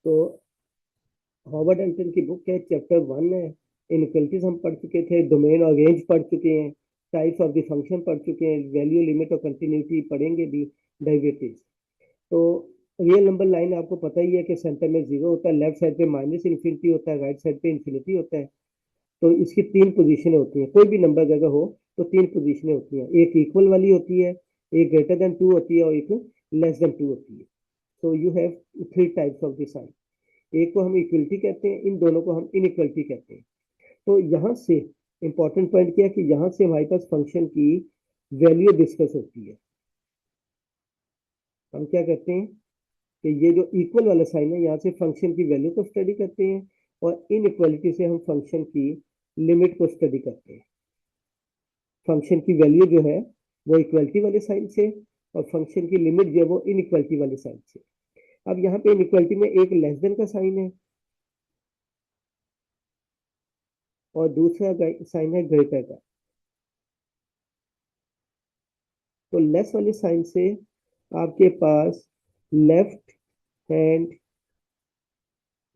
तो हॉवर्ड एंटन की बुक है, चैप्टर 1 है। इनइक्वलिटीज हम पढ़ चुके थे, डोमेन और रेंज पढ़ चुके हैं, टाइप्स ऑफ द फंक्शन पढ़ चुके हैं, वैल्यू, लिमिट और कंटिन्यूटी पढ़ेंगे भी, डेरिवेटिव्स। तो रियल नंबर लाइन आपको पता ही है कि सेंटर में जीरो होता है, लेफ्ट साइड पे माइनस इन्फिनिटी होता है, राइट साइड पे इन्फिनिटी होता है। तो इसकी तीन पोजीशनें होती हैं, कोई भी नंबर अगर हो तो तीन पोजीशनें होती हैं, एक इक्वल वाली होती है, एक ग्रेटर देन 2 होती है और एक लेस देन 2 होती है। So you have three types of the sign. एक को हम इक्वलिटी कहते हैं, इन दोनों को हम इनइक्वलिटी कहते हैं। तो यहाँ से इंपॉर्टेंट पॉइंट क्या है कि यहाँ से हमारे पास फंक्शन की वैल्यू डिस्कस होती है। हम क्या करते हैं कि ये जो इक्वल वाला साइन है, यहाँ से फंक्शन की वैल्यू को स्टडी करते हैं, और इनइक्वालिटी से हम फंक्शन की लिमिट को स्टडी करते हैं। फंक्शन की वैल्यू जो है वो इक्वलिटी वाले साइन से, और फंक्शन की लिमिट जो है वो इनइक्वालिटी वाले साइन से। अब यहाँ पे इनइक्वालिटी में एक लेस देन का साइन है और दूसरा साइन है ग्रेटर का। तो लेस वाले साइन से आपके पास लेफ्ट हैंड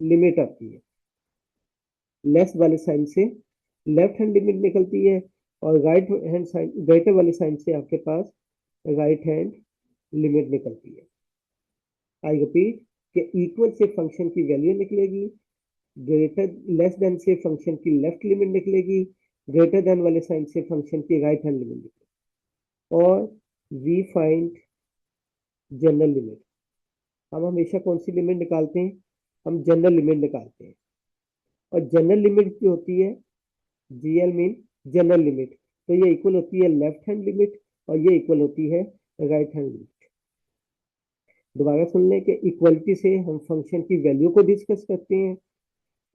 लिमिट आती है, लेस वाले साइन से लेफ्ट हैंड लिमिट निकलती है, और राइट हैंड साइन, ग्रेटर वाले साइन से आपके पास राइट हैंड लिमिट निकलती है। आई रिपीट कि इक्वल से फंक्शन की वैल्यू निकलेगी, ग्रेटर लेस देन से फंक्शन की लेफ्ट लिमिट निकलेगी, ग्रेटर देन वाले साइन से फंक्शन की राइट हैंड लिमिट निकलेगी। और वी फाइंड जनरल लिमिट। हम हमेशा कौन सी लिमिट निकालते हैं? हम जनरल लिमिट निकालते हैं। और जनरल लिमिट जो होती है, जीएल मीन जनरल लिमिट, तो ये इक्वल होती है लेफ्ट हैंड लिमिट और ये इक्वल होती है राइट हैंड लिमिट। दोबारा सुन लें कि इक्वलिटी से हम फंक्शन की वैल्यू को डिस्कस करते हैं,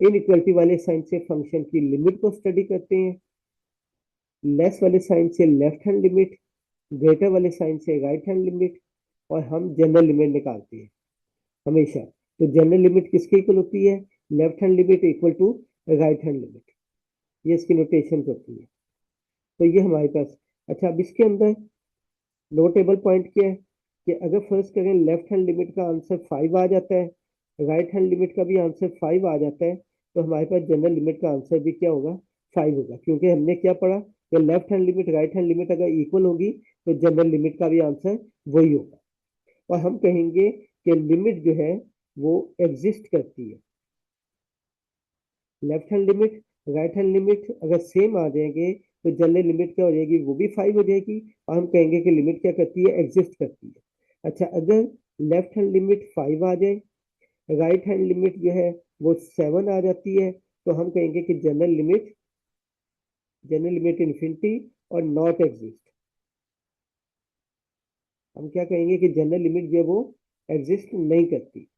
इन इक्वलिटी वाले साइन से फंक्शन की लिमिट को स्टडी करते हैं, लेस वाले साइन से लेफ्ट हैंड लिमिट, ग्रेटर वाले साइन से राइट हैंड लिमिट, और हम जनरल लिमिट निकालते हैं हमेशा। तो जनरल लिमिट किसके इक्वल होती है? Left hand limit equal to right hand limit. ये इसकी नोटेशन होती है। तो ये हमारे पास। अच्छा, अब इसके अंदर नोटेबल पॉइंट क्या है कि अगर फर्स्ट करें लेफ्ट हैंड लिमिट का आंसर 5 आ जाता है, राइट हैंड लिमिट का भी आंसर 5 आ जाता है, तो हमारे पास जनरल लिमिट का आंसर भी क्या होगा? 5 होगा। क्योंकि हमने क्या पढ़ा कि left hand limit right hand limit अगर इक्वल होगी तो जनरल लिमिट का भी आंसर वही होगा। और हम कहेंगे कि लिमिट जो है वो एग्जिस्ट करती है। Left hand limit right hand limit अगर सेम आ जाएंगे तो जनरल लिमिट क्या हो जाएगी? वो भी 5 हो जाएगी, और हम कहेंगे कि लिमिट क्या करती है? एग्जिस्ट करती है। अच्छा, अगर लेफ्ट हैंड लिमिट 5 आ जाए, राइट हैंड लिमिट जो है वो 7 आ जाती है, तो हम कहेंगे कि जनरल लिमिट इन्फिनिटी और नॉट एग्जिस्ट। हम क्या कहेंगे कि जनरल लिमिट जो है वो एग्जिस्ट नहीं करती।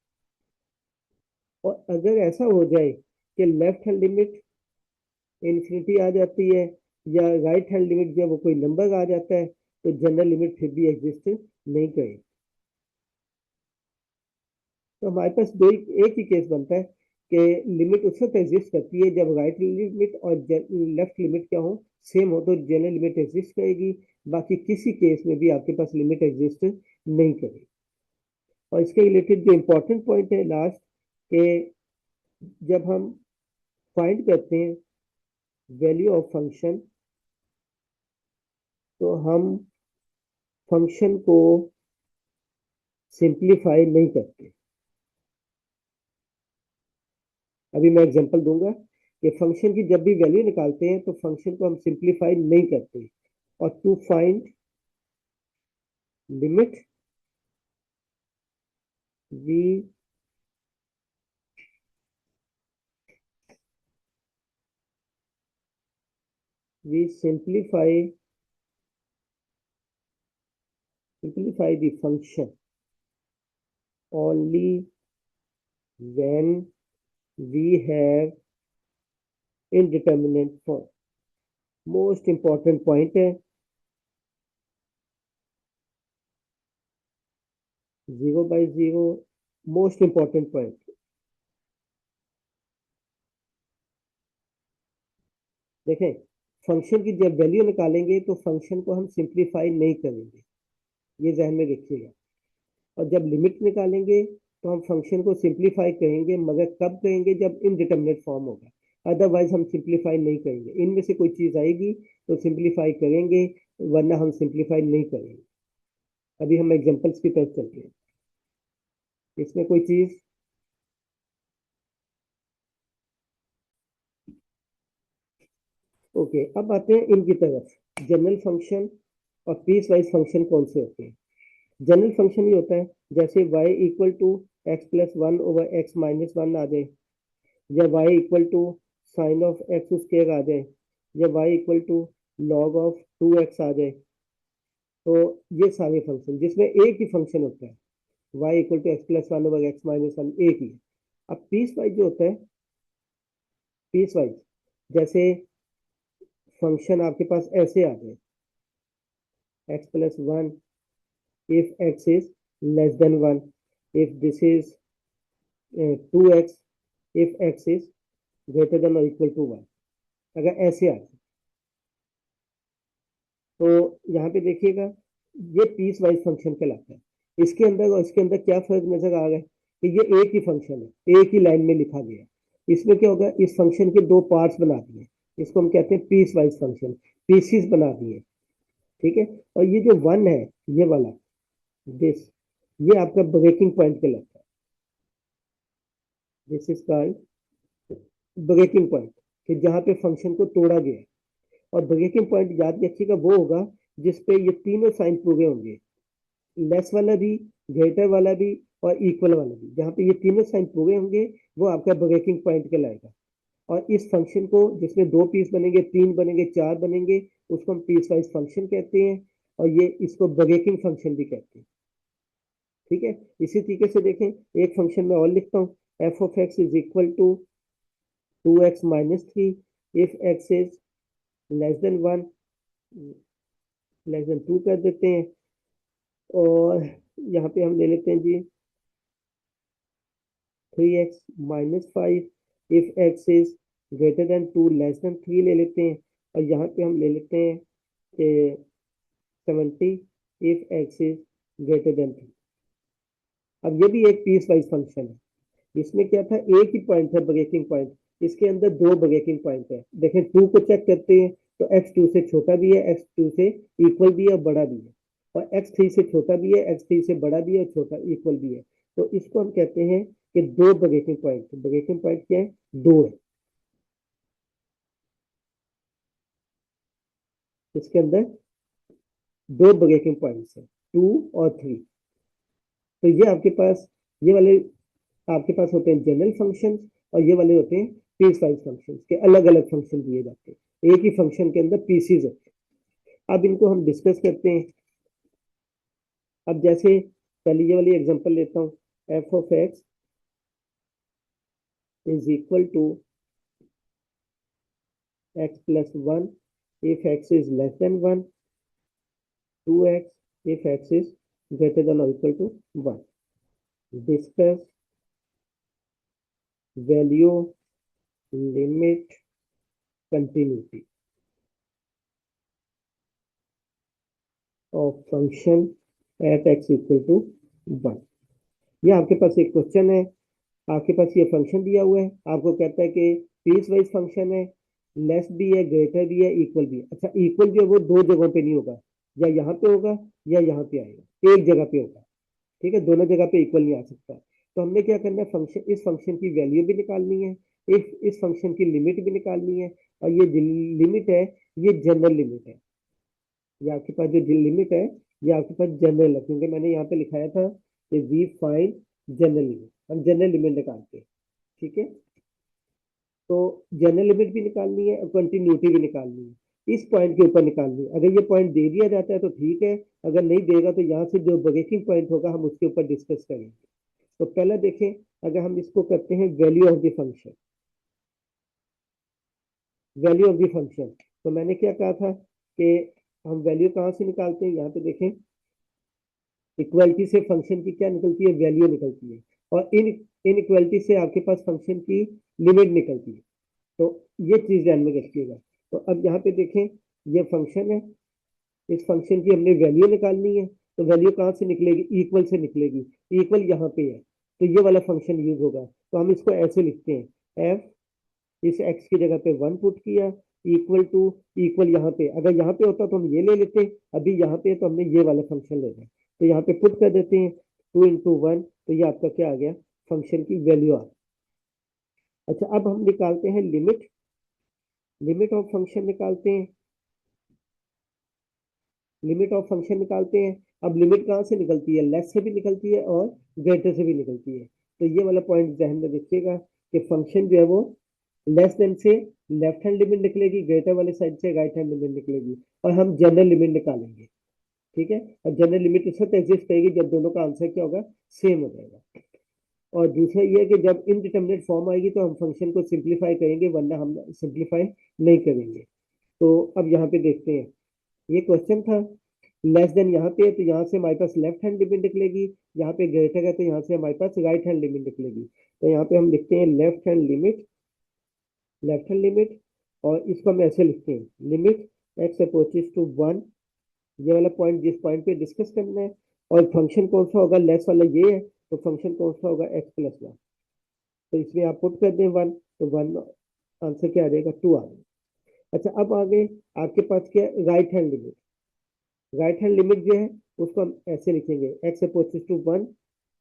और अगर ऐसा हो जाए कि लेफ्ट हैंड लिमिट इन्फिनिटी आ जाती है, या राइट हैंड लिमिट जो है वो कोई नंबर आ जाता है, तो जनरल लिमिट फिर भी एग्जिस्ट नहीं करेगी। तो हमारे पास एक ही केस बनता है कि लिमिट उस वक्त एग्जिस्ट करती है जब राइट लिमिट और लेफ्ट लिमिट क्या हो? सेम हो, तो जनरल लिमिट एग्जिस्ट करेगी। बाकी किसी केस में भी आपके पास लिमिट एग्जिस्ट नहीं करेगी। और इसके रिलेटेड जो इंपॉर्टेंट पॉइंट है लास्ट, कि जब हम फाइंड करते हैं वैल्यू ऑफ फंक्शन, तो हम फंक्शन को सिंप्लीफाई नहीं करते। अभी मैं एग्जांपल दूंगा कि फंक्शन की जब भी वैल्यू निकालते हैं तो फंक्शन को हम सिंप्लीफाई नहीं करते। और to find limit we we simplify the function only when we have indeterminate form। Most important point है, 0/0 मोस्ट इंपॉर्टेंट पॉइंट। देखें, फंक्शन की जब वैल्यू निकालेंगे तो फंक्शन को हम सिंप्लीफाई नहीं करेंगे, ये ध्यान में रखिएगा। और जब लिमिट निकालेंगे तो हम फंक्शन को सिंप्लीफाई करेंगे, मगर कब करेंगे? जब इनडिटरमिनेट फॉर्म होगा, अदरवाइज हम सिंप्लीफाई नहीं करेंगे। इनमें से कोई चीज आएगी तो सिंप्लीफाई करेंगे, वरना हम सिंप्लीफाई नहीं करेंगे। अभी हम एग्जांपल्स की तरफ चलते हैं। इसमें कोई चीज, ओके, अब आते हैं इनकी तरफ। जनरल फंक्शन और पीस वाइज फंक्शन कौन से होते हैं? जनरल फंक्शन ये होता है जैसे y equal to x plus one over x minus one आ जाए, या y equal to sine of x square आ जाए, या y equal to log of 2x आ जाए। तो ये सारे फंक्शन जिसमें एक ही फंक्शन होता है, y equal to x plus one over x minus one, एक ही है। अब पीस वाइज जो होता है, पीस वाइज जैसे फंक्शन आपके पास ऐसे आ जाए, x plus one if x is less than 1, if this is 2x, if x is greater than or equal to 1, अगर ऐसे आ जाए तो यहाँ पे देखिएगा ये पीस वाइज फंक्शन कहलाता है। इसके अंदर और इसके अंदर क्या फर्क नजर आ रहा है कि ये एक ही फंक्शन है, एक ही लाइन में लिखा गया है। इसमें क्या होगा, इस फंक्शन के दो पार्ट्स बना दिए, इसको हम कहते हैं पीस वाइज फंक्शन, पीसीस बना दिए, ठीक है। और ये जो वन है, ये वाला, दिस, ये आपका ब्रेकिंग पॉइंट कहलाता है। This is called breaking point, कि जहां पे फंक्शन को तोड़ा गया है। और ब्रेकिंग पॉइंट याद रखिएगा वो होगा जिसपे ये तीनों साइन पूरे होंगे, लेस वाला भी, ग्रेटर वाला भी और इक्वल वाला भी। जहां पे ये तीनों साइन पूरे होंगे वो आपका ब्रेकिंग पॉइंट कहलाएगा। और इस फंक्शन को जिसमें दो पीस बनेंगे, तीन बनेंगे, चार बनेंगे, उसको हम पीस वाइज फंक्शन कहते हैं। और ये इसको ब्रेकिंग फंक्शन भी कहते हैं, ठीक है। इसी तरीके से देखें, एक फंक्शन में और लिखता हूँ, f of x is equal to 2x minus 3 if x is less than 1, less than 2 कर देते हैं। और यहाँ पे हम ले लेते हैं जी 3x minus 5 if x is greater than 2 less than 3 ले लेते हैं। और यहाँ पे हम ले लेते हैं कि 70 if x is greater than 3। अब ये भी एक पीस वाइज फंक्शन है। इसमें क्या था, एक ही पॉइंट है ब्रेकिंग पॉइंट, इसके अंदर दो ब्रेकिंग पॉइंट है। देखें, 2 को चेक करते हैं तो x 2 से छोटा भी है, x 2 से इक्वल भी है और बड़ा भी है, और x 3 से छोटा भी है, x 3 से बड़ा भी है और छोटा इक्वल भी है। तो इसको हम कहते हैं कि दो ब्रेकिंग पॉइंट। ब्रेकिंग पॉइंट क्या है, दो है इसके अंदर, दो ब्रेकिंग पॉइंट्स है, 2 और 3। तो ये आपके पास, ये वाले आपके पास होते हैं जनरल फंक्शन, और ये वाले होते हैं पीस वाइज फंक्शन के अलग अलग फंक्शन दिए जाते हैं, एक ही फंक्शन के अंदर पीसीज होते हैं। अब इनको हम डिस्कस करते हैं। अब जैसे पहले ये वाली एग्जांपल लेता हूँ, f of x is equal to x plus one if x is less than one, 2x if x is greater than or equal to 1. Discuss value, limit, continuity of function at x equal to 1। ये आपके पास एक question है, आपके पास ये function दिया हुआ है, आपको कहता है कि पीस वाइज फंक्शन है, लेस भी है, ग्रेटर भी है, इक्वल भी है। अच्छा, इक्वल जो है वो दो जगहों पे नहीं होगा, या यहाँ पे होगा या यहाँ पे आएगा, एक जगह पे होगा, ठीक है। दोनों जगह पे इक्वल नहीं आ सकता। तो हमने क्या करना है, फंक्शन, इस फंक्शन की वैल्यू भी निकालनी है, इस फंक्शन की लिमिट भी निकालनी है। और ये लिमिट है, ये जनरल लिमिट है। ये आपके पास जो लिमिट है, ये आपके पास जनरल है, क्योंकि मैंने यहाँ पे लिखाया था कि वी फाइंड जनरल लिमिट, हम जनरल लिमिट निकालते हैं, ठीक है। तो जनरल लिमिट भी निकालनी है और कंटिन्यूटी भी निकालनी है, इस पॉइंट के ऊपर निकालनी है। अगर ये पॉइंट दे दिया जाता है तो ठीक है, अगर नहीं देगा तो यहाँ से जो ब्रेकिंग पॉइंट होगा हम उसके ऊपर डिस्कस करेंगे। तो पहले देखें, अगर हम इसको करते हैं value of the function, value of the function, तो मैंने क्या कहा था कि हम वैल्यू कहाँ से निकालते हैं, यहाँ पे देखें, इक्वलिटी से फंक्शन की क्या निकलती है, वैल्यू निकलती है, और इनइक्वलिटी से आपके पास फंक्शन की लिमिट निकलती है। तो ये चीज ध्यान में रखिएगा। तो अब यहाँ पे देखें, ये फंक्शन है, इस फंक्शन की हमने वैल्यू निकालनी है, तो वैल्यू कहाँ से निकलेगी, इक्वल से निकलेगी। इक्वल यहाँ पे है, तो ये वाला फंक्शन यूज होगा। तो हम इसको ऐसे लिखते हैं, एफ इस एक्स की जगह पे 1 पुट किया, इक्वल टू, इक्वल यहाँ पे, अगर यहाँ पे होता तो हम ये ले लेते, अभी यहाँ पे तो हमने ये वाला फंक्शन लेना है, तो यहाँ पे पुट कर देते हैं 2 इंटू 1, तो ये आपका क्या आ गया, फंक्शन की वैल्यू आ गई। अच्छा, अब हम निकालते हैं लिमिट, लिमिट ऑफ फंक्शन निकालते हैं, लिमिट ऑफ फंक्शन निकालते हैं। अब लिमिट कहाँ से निकलती है, लेस से भी निकलती है और ग्रेटर से भी निकलती है। तो ये वाला पॉइंट ध्यान में रखिएगा कि फंक्शन जो है वो लेस देन से लेफ्ट हैंड लिमिट निकलेगी, ग्रेटर वाले साइड से राइट हैंड लिमिट निकलेगी, और हम जनरल लिमिट निकालेंगे। ठीक है, और जनरल लिमिट उस वक्त एग्जिस्ट करेगी जब दोनों का आंसर क्या होगा, सेम हो जाएगा। और दूसरा ये है कि जब इनडिटरमिनेट फॉर्म आएगी तो हम फंक्शन को सिंप्लीफाई करेंगे, वरना हम सिंप्लीफाई नहीं करेंगे। तो अब यहाँ पे देखते हैं, ये क्वेश्चन था, लेस देन यहाँ पे है तो यहाँ से हमारे पास लेफ्ट हैंड लिमिट निकलेगी, यहाँ पे ग्रेटर है तो यहाँ से हमारे पास राइट हैंड लिमिट निकलेगी। तो यहाँ पे हम लिखते हैं left hand limit, left hand limit, और इसको हम ऐसे लिखते हैं, लिमिट एक्स अप्रोचेस टू 1, ये वाला पॉइंट जिस पॉइंट पे डिस्कस करना है, और फंक्शन कौन सा होगा, लेस वाला ये है, तो फंक्शन कौन सा होगा, एक्स प्लस 1, तो इसमें आप पुट कर दें 1, तो 1 आंसर क्या आ जाएगा, 2 आ जाएगा। अच्छा, अब आगे आपके पास क्या है, right hand limit, right hand limit जो है उसको हम ऐसे लिखेंगे, x approaches to 1,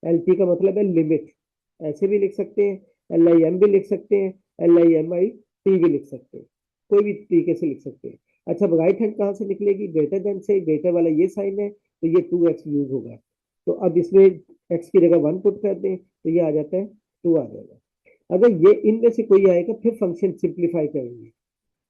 L P का मतलब है लिमिट, ऐसे भी लिख सकते हैं, एल आई एम भी लिख सकते हैं, L I am I T भी लिख सकते हैं, कोई भी तरीके से लिख सकते हैं। अच्छा, अब राइट हैंड कहाँ से निकलेगी, ग्रेटर देन से, ग्रेटर वाला ये साइन है तो ये 2x यूज होगा, तो अब इसमें x की जगह 1 पुट कर दें तो ये आ जाता है 2 आ जाएगा। अगर ये इनमें से कोई आएगा फिर फंक्शन सिंप्लीफाई करेंगे,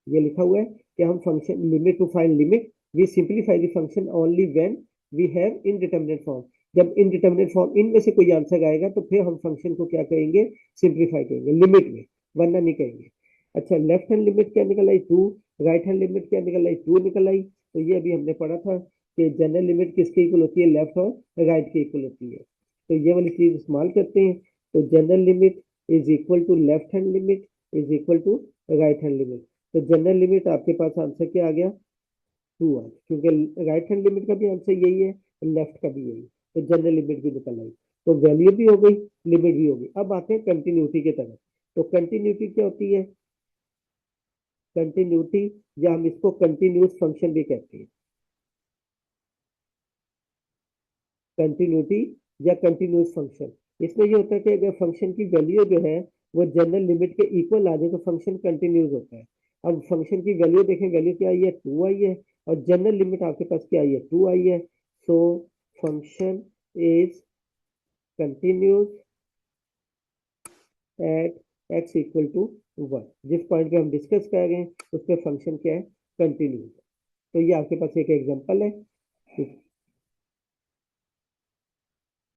ये लिखा हुआ है कि हम function limit to find limit, we simplify the function only when we have indeterminate form, जब इनडिटरमिनेट फॉर्म इनमें से कोई आंसर आएगा तो फिर हम फंक्शन को क्या करेंगे, सिंप्लीफाई करेंगे लिमिट में, वरना नहीं करेंगे। अच्छा, लेफ्ट हैंड लिमिट क्या निकल आई, 2, राइट हैंड लिमिट क्या निकल आई, 2 निकल आई। तो ये अभी हमने पढ़ा था कि जनरल लिमिट किसके इक्वल होती है, लेफ्ट और राइट के इक्वल होती है, तो ये वाली चीज इस्तेमाल करते हैं। तो general limit is equal to left hand limit is equal to right hand limit, तो जनरल लिमिट आपके पास आंसर क्या आ गया, 2 आ, क्योंकि राइट हैंड लिमिट का भी आंसर यही है, लेफ्ट का भी यही, तो जनरल लिमिट भी निकल आई, तो वैल्यू भी हो गई, लिमिट भी हो गई। अब आते हैं कंटिन्यूटी की तरफ, तो कंटिन्यूटी क्या होती है, कंटिन्यूटी, या हम इसको कंटिन्यूस फंक्शन भी कहते हैं, कंटिन्यूटी या कंटिन्यूस फंक्शन। इसमें ये होता है कि अगर फंक्शन की वैल्यू जो है वो जनरल लिमिट के इक्वल आ जाए तो फंक्शन कंटिन्यूस होता है। अब फंक्शन की वैल्यू देखें, वैल्यू क्या आई है, 2 आई है, और जनरल लिमिट आपके पास क्या आई है, 2 आई है, so function is continuous at x equal to 1, जिस पॉइंट पे हम डिस्कस कर रहे हैं उस पर फंक्शन क्या है, कंटिन्यूस। तो ये आपके पास एक एग्जांपल है।